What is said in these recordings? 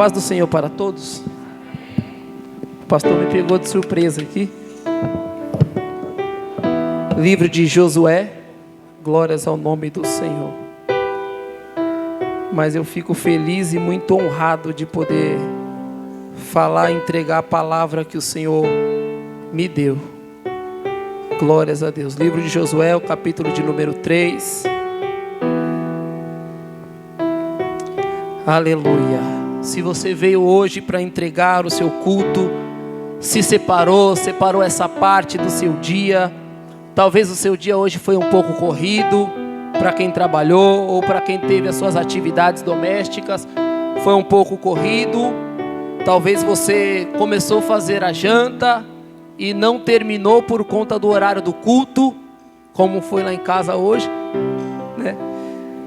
paz do Senhor para todos. O pastor me pegou de surpresa aqui. Livro de Josué, glórias ao nome do Senhor. Mas eu fico feliz e muito honrado de poder falar, entregar a palavra que o Senhor me deu. Glórias a Deus. Livro de Josué, o capítulo de número 3. Aleluia. Se você veio hoje para entregar o seu culto, se separou essa parte do seu dia, talvez o seu dia hoje foi um pouco corrido, para quem trabalhou ou para quem teve as suas atividades domésticas, foi um pouco corrido. Talvez você começou a fazer a janta e não terminou por conta do horário do culto, como foi lá em casa hoje, né?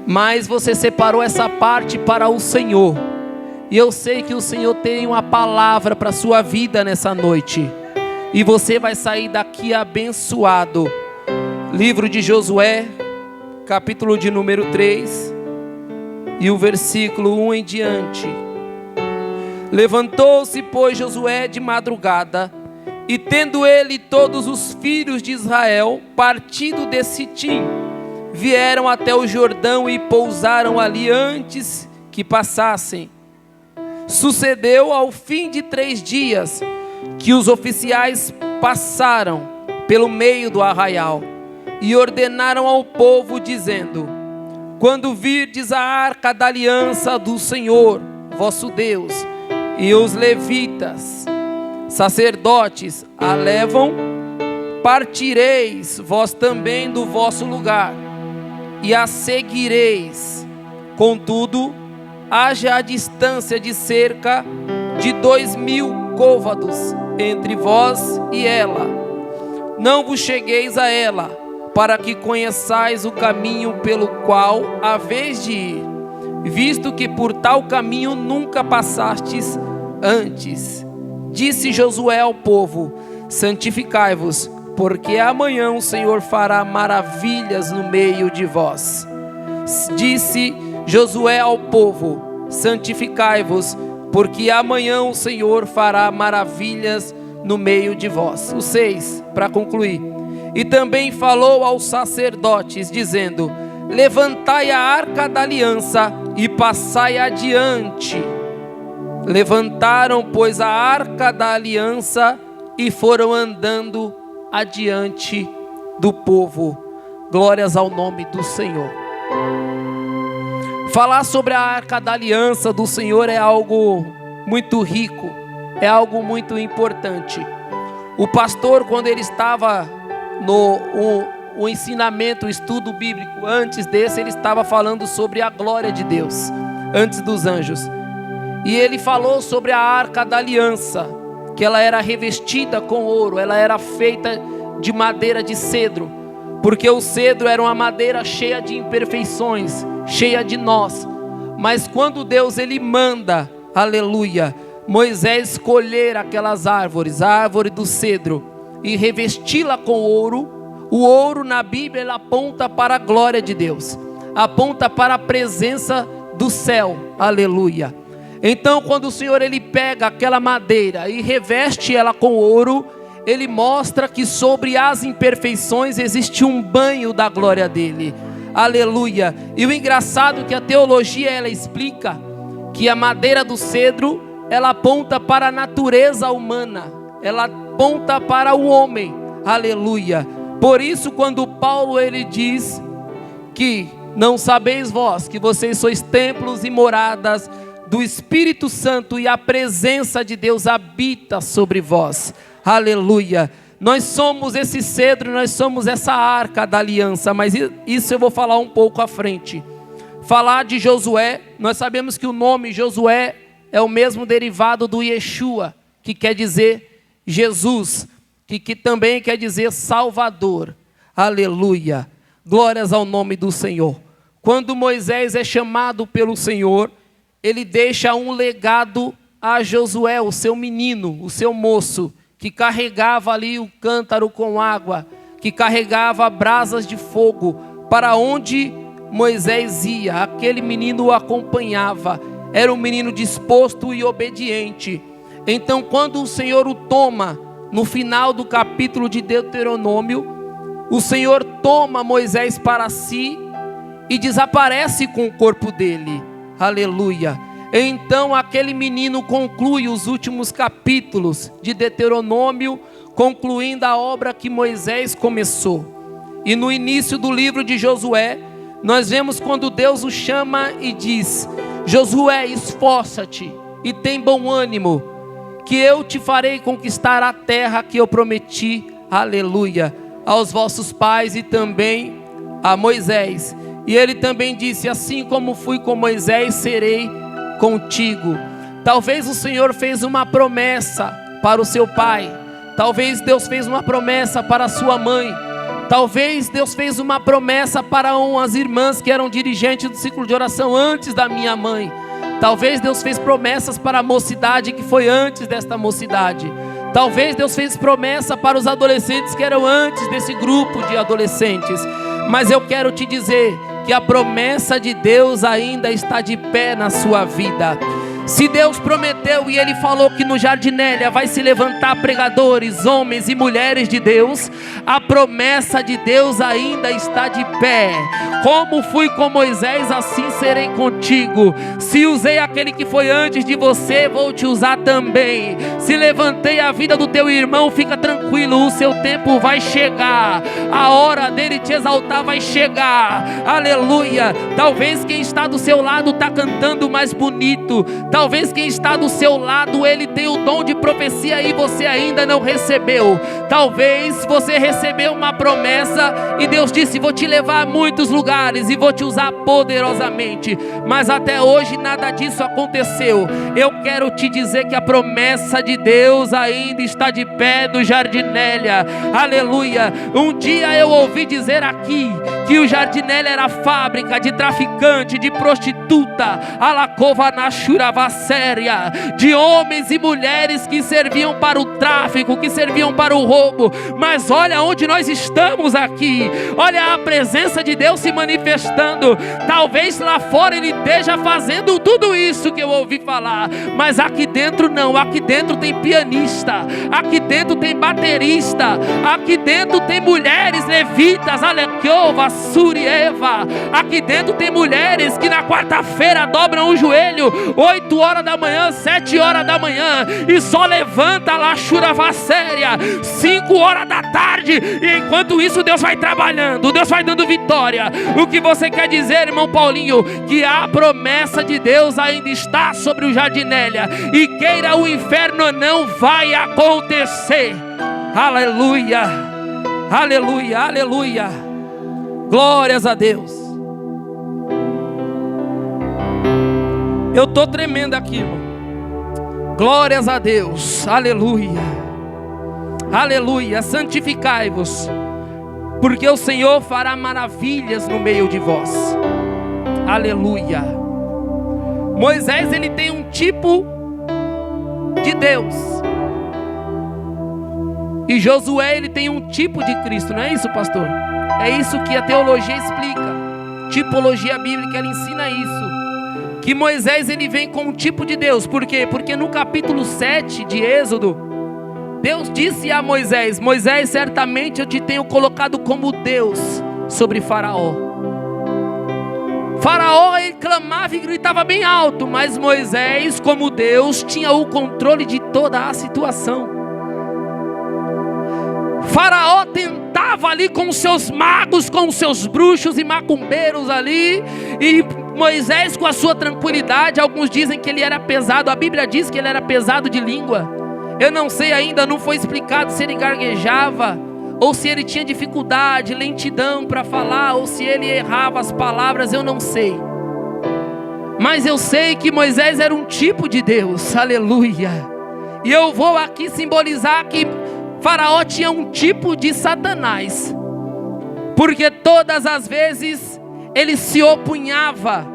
Mas você separou essa parte para o Senhor. E eu sei que o Senhor tem uma palavra para a sua vida nessa noite. E você vai sair daqui abençoado. Livro de Josué, capítulo de número 3, e o versículo 1 em diante. Levantou-se, pois, Josué de madrugada, e tendo ele todos os filhos de Israel partido de Sitim, vieram até o Jordão e pousaram ali antes que passassem. Sucedeu ao fim de 3 dias que os oficiais passaram pelo meio do arraial e ordenaram ao povo, dizendo: quando virdes a arca da aliança do Senhor vosso Deus, e os levitas, sacerdotes, a levam, partireis vós também do vosso lugar, e a seguireis. Contudo, haja a distância de cerca de 2000 côvados entre vós e ela. Não vos chegueis a ela, para que conheçais o caminho pelo qual haveis de ir, visto que por tal caminho nunca passastes antes. Disse Josué ao povo: santificai-vos, porque amanhã o Senhor fará maravilhas no meio de vós. Disse Josué ao povo: santificai-vos, porque amanhã o Senhor fará maravilhas no meio de vós. O 6, para concluir. E também falou aos sacerdotes, dizendo: levantai a arca da aliança e passai adiante. Levantaram, pois, a arca da aliança e foram andando adiante do povo. Glórias ao nome do Senhor. Falar sobre a arca da aliança do Senhor é algo muito rico, é algo muito importante. O pastor, quando ele estava no ensinamento, o estudo bíblico, antes desse ele estava falando sobre a glória de Deus, antes dos anjos. E ele falou sobre a arca da aliança, que ela era revestida com ouro, ela era feita de madeira de cedro, porque o cedro era uma madeira cheia de imperfeições, cheia de nós. Mas quando Deus ele manda, aleluia, Moisés escolher aquelas árvores, a árvore do cedro, e revesti-la com ouro. O ouro na Bíblia ele aponta para a glória de Deus, aponta para a presença do céu, aleluia. Então quando o Senhor ele pega aquela madeira e reveste ela com ouro, ele mostra que sobre as imperfeições existe um banho da glória dele, aleluia. E o engraçado é que a teologia ela explica que a madeira do cedro ela aponta para a natureza humana, ela aponta para o homem, aleluia. Por isso quando Paulo ele diz que não sabeis vós que vocês sois templos e moradas do Espírito Santo e a presença de Deus habita sobre vós, aleluia. Nós somos esse cedro, nós somos essa arca da aliança, mas isso eu vou falar um pouco à frente. Falar de Josué, nós sabemos que o nome Josué é o mesmo derivado do Yeshua, que quer dizer Jesus, que também quer dizer Salvador, aleluia, glórias ao nome do Senhor. Quando Moisés é chamado pelo Senhor, ele deixa um legado a Josué, o seu menino, o seu moço, que carregava ali o cântaro com água, que carregava brasas de fogo, para onde Moisés ia, aquele menino o acompanhava. era um menino disposto e obediente. Então, quando o Senhor o toma, no final do capítulo de Deuteronômio, o Senhor toma Moisés para si e desaparece com o corpo dele. Aleluia. Então aquele menino conclui os últimos capítulos de Deuteronômio, concluindo a obra que Moisés começou. E no início do livro de Josué, nós vemos quando Deus o chama e diz: Josué, esforça-te e tem bom ânimo, que eu te farei conquistar a terra que eu prometi, aleluia, aos vossos pais e também a Moisés. E ele também disse: assim como fui com Moisés, serei contigo. Talvez o Senhor fez uma promessa para o seu pai, talvez Deus fez uma promessa para a sua mãe, talvez Deus fez uma promessa para umas irmãs que eram dirigentes do ciclo de oração antes da minha mãe. Talvez Deus fez promessas para a mocidade que foi antes desta mocidade. Talvez Deus fez promessa para os adolescentes que eram antes desse grupo de adolescentes. Mas eu quero te dizer que a promessa de Deus ainda está de pé na sua vida. Se Deus prometeu e Ele falou que no Jardinélia vai se levantar pregadores, homens e mulheres de Deus, a promessa de Deus ainda está de pé. Como fui com Moisés, assim serei contigo. Se usei aquele que foi antes de você, vou te usar também. Se levantei a vida do teu irmão, fica tranquilo, o seu tempo vai chegar. A hora dele te exaltar vai chegar. Aleluia. Talvez quem está do seu lado está cantando mais bonito. Talvez quem está do seu lado, ele tem o dom de profecia e você ainda não recebeu. Talvez você recebeu uma promessa e Deus disse: vou te levar a muitos lugares e vou te usar poderosamente. Mas até hoje nada disso aconteceu. Eu quero te dizer que a promessa de Deus ainda está de pé no Jardinélia. Aleluia. Um dia eu ouvi dizer aqui que o Jardinélia era fábrica de traficante, de prostituta, alacova na churava séria, de homens e mulheres que serviam para o tráfico, que serviam para o roubo. Mas olha onde nós estamos aqui. Olha a presença de Deus se manifestando. Talvez lá fora Ele esteja fazendo tudo isso que eu ouvi falar, mas aqui dentro não. Aqui dentro tem pianista, aqui dentro tem baterista, aqui dentro tem mulheres levitas, alequiova, surieva. Aqui dentro tem mulheres que na quarta-feira dobram o joelho 8 horas da manhã, 7 horas da manhã, e só levanta lá churava séria 5 horas da tarde. E enquanto isso Deus vai trabalhando, Deus vai dando vitória. O que você quer dizer, irmão Paulinho? Que a promessa de Deus ainda está sobre o Jardinélia, e queira o inferno, não vai acontecer. Aleluia, aleluia, aleluia. Glórias a Deus. Eu estou tremendo aqui, irmão. Glórias a Deus. Aleluia. Aleluia. Santificai-vos, porque o Senhor fará maravilhas no meio de vós. Aleluia. Moisés, ele tem um tipo de Deus, e Josué, ele tem um tipo de Cristo. Não é isso, pastor? É isso que a teologia explica. Tipologia bíblica, ela ensina isso. Que Moisés, ele vem com um tipo de Deus. Por quê? Porque no capítulo 7 de Êxodo, Deus disse a Moisés: Moisés, certamente eu te tenho colocado como Deus sobre Faraó. Faraó, ele clamava e gritava bem alto, mas Moisés, como Deus, tinha o controle de toda a situação. Faraó tentava ali com os seus magos, com os seus bruxos e macumbeiros ali, e Moisés com a sua tranquilidade. Alguns dizem que ele era pesado, a Bíblia diz que ele era pesado de língua. Eu não sei ainda, não foi explicado se ele gaguejava, ou se ele tinha dificuldade, lentidão para falar, ou se ele errava as palavras, eu não sei. Mas eu sei que Moisés era um tipo de Deus, aleluia. E eu vou aqui simbolizar que Faraó tinha um tipo de Satanás, porque todas as vezes ele se opunhava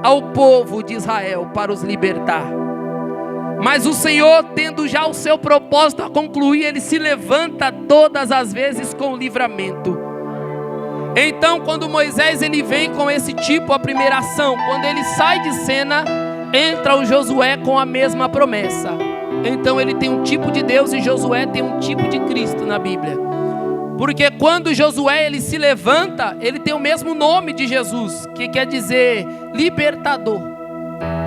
ao povo de Israel para os libertar. Mas o Senhor, tendo já o seu propósito a concluir, ele se levanta todas as vezes com livramento. Então, quando Moisés ele vem com esse tipo, a primeira ação, quando ele sai de cena, entra o Josué com a mesma promessa. Então ele tem um tipo de Deus e Josué tem um tipo de Cristo na Bíblia. Porque quando Josué ele se levanta, ele tem o mesmo nome de Jesus, que quer dizer libertador.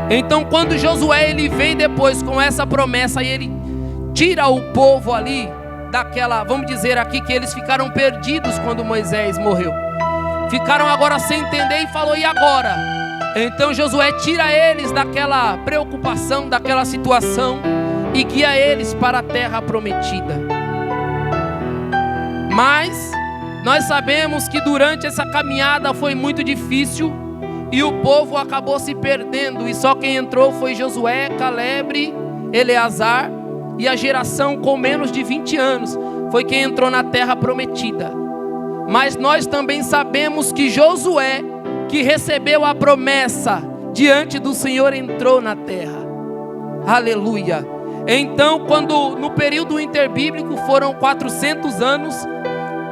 Então quando Josué ele vem depois com essa promessa e ele tira o povo ali daquela, vamos dizer aqui que eles ficaram perdidos quando Moisés morreu. Ficaram agora sem entender e falou: e agora? Então Josué tira eles daquela preocupação, daquela situação e guia eles para a terra prometida. Mas nós sabemos que durante essa caminhada foi muito difícil e o povo acabou se perdendo, e só quem entrou foi Josué, Caleb, Eleazar, e a geração com menos de 20 anos foi quem entrou na terra prometida. Mas nós também sabemos que Josué, que recebeu a promessa diante do Senhor, entrou na terra. Aleluia. Então, quando no período interbíblico foram 400 anos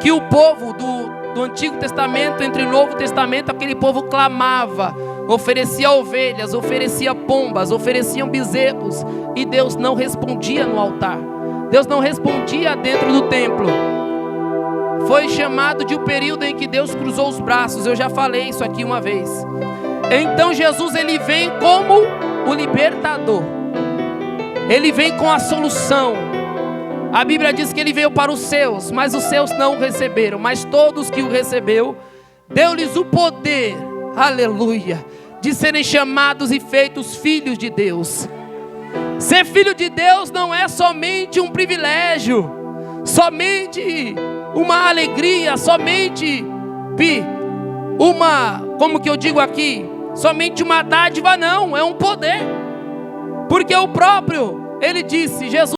que o povo do Antigo Testamento, entre o Novo Testamento, aquele povo clamava, oferecia ovelhas, oferecia pombas, ofereciam bezerros, e Deus não respondia no altar. Deus não respondia dentro do templo. Foi chamado de um período em que Deus cruzou os braços. Eu já falei isso aqui uma vez. Então Jesus ele vem como o libertador. Ele vem com a solução. A Bíblia diz que ele veio para os seus, mas os seus não o receberam. Mas todos que o recebeu, deu-lhes o poder, aleluia, de serem chamados e feitos filhos de Deus. Ser filho de Deus não é somente um privilégio, somente uma alegria, somente como que eu digo aqui, somente uma dádiva, não, é um poder. Porque o próprio, ele disse, Jesus